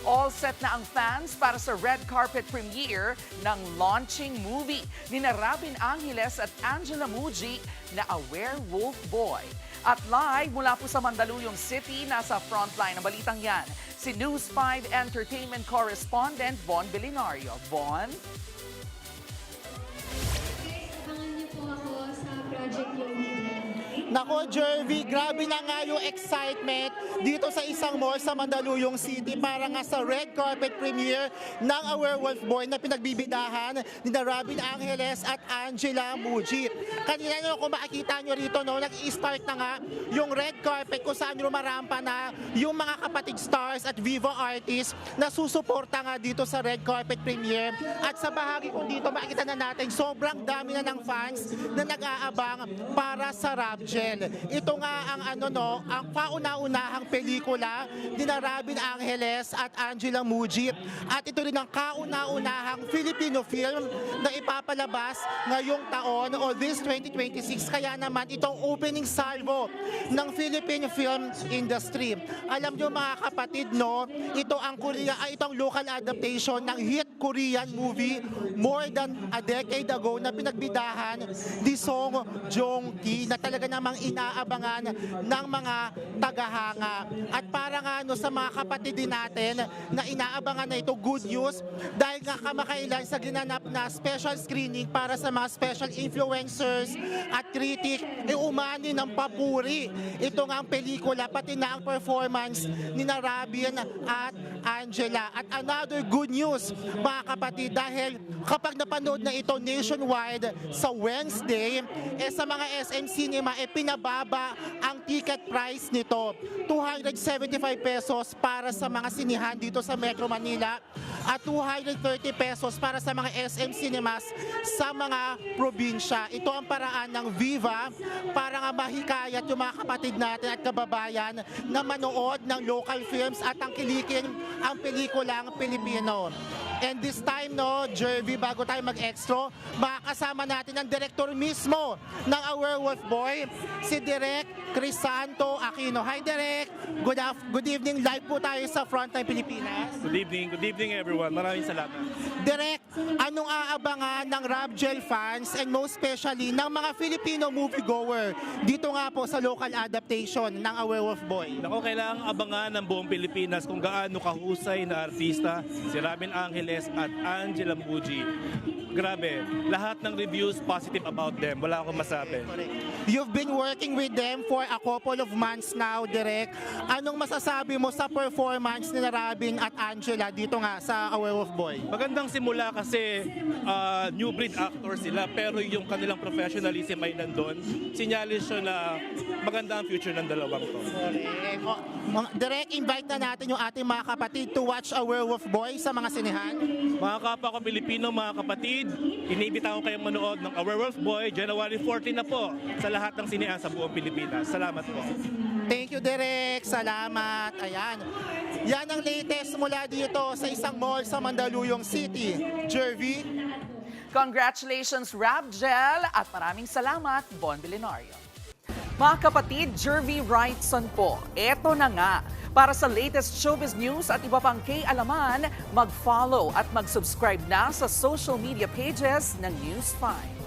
All set na ang fans para sa red carpet premiere ng launching movie ni Robin Angeles at Angela Muji na A Werewolf Boy. At live mula po sa Mandaluyong City, nasa frontline ng balitang yan, si News 5 Entertainment Correspondent Von Belinario. Von? Abangan niyo po ako sa Project Yogi. Nako, Jervy, grabe na nga yung excitement dito sa isang mall sa Mandaluyong City para nga sa red carpet premiere ng A Werewolf Boy na pinagbibidahan ni Robin Angeles at Angela Muji. Kanina nyo, kung makikita nyo rito, no, nag-i-start na nga yung red carpet kung saan rumarampa na yung mga kapatid stars at Viva artists na susuporta nga dito sa red carpet premiere. At sa bahagi kung dito, makikita na natin, sobrang dami na ng fans na nag-aabang para sa Rapture. Ito nga ang ang kauna-unahang pelikula ni Robin Angeles at Angela Muji at ito rin ang kauna-unahang Filipino film na ipapalabas ngayong taon o this 2026. Kaya naman itong opening salvo ng Philippine film industry. Alam nyo mga kapatid, no, ito ang itong local adaptation ng hit Korean movie more than a decade ago na pinagbidahan ni Song Joong-ki na talaga namang inaabangan ng mga tagahanga. At para nga sa mga kapatid din natin na inaabangan na ito, good news, dahil nga kamakailan sa ginanap na special screening para sa mga special influencers at critic, umani ng papuri. Ito nga ang pelikula, pati na ang performance ni Robin at Angela. At another good news, mga kapatid, dahil kapag napanood na ito nationwide sa Wednesday, sa mga SM Cinema, pinababa ang ticket price nito. 275 pesos para sa mga sinihan dito sa Metro Manila at 230 pesos para sa mga SM Cinemas sa mga probinsya. Ito ang paraan ng Viva para nga mahikayat yung mga kapatid natin at kababayan na manood ng local films at tangkilikin ang pelikulang Pilipino. And this time, no, Jervy, bago tayo mag-extra, makakasama natin ang direktor mismo ng A Werewolf Boy, si Direk Crisanto Aquino. Hi, Direk! Good evening. Live po tayo sa Frontline Pilipinas. Good evening everyone. Maraming salamat. Direk, anong aabangan ng Rapgel fans and most especially ng mga Filipino moviegoer dito nga po sa local adaptation ng A Werewolf Boy? Nako, kailangang abangan ng buong Pilipinas kung gaano kahusay na artista si Robin Angeles at Angela Muji. Grabe, lahat ng reviews positive about them. Wala akong masabi. You've been working with them for a couple of months now, Direk. Anong masasabi mo sa performance ni Robin at Angela dito nga sa A Werewolf Boy? Magandang simula kasi new breed actor sila pero yung kanilang professionalism ay nandun. Sinyalis siya na maganda ang future ng dalawang to. Direk, invite na natin yung ating mga kapatid to watch A Werewolf Boy sa mga sinehan. Mga kapwa ko Pilipino, mga kapatid, iniibita ko kayong manood ng A Werewolf Boy, January 14 na po sa lahat ng sinehan sa buong Pilipinas. Salamat po. Thank you, Direk. Salamat. Ayan. Yan ang latest mula dito sa isang mall sa Mandaluyong City. Jervy. Congratulations, Rapgel, at maraming salamat, Bon Belinario. Mga kapatid, Jervy Wrightson po. Eto na nga. Para sa latest showbiz news at iba pang kay-alaman, mag-follow at mag-subscribe na sa social media pages ng News 5.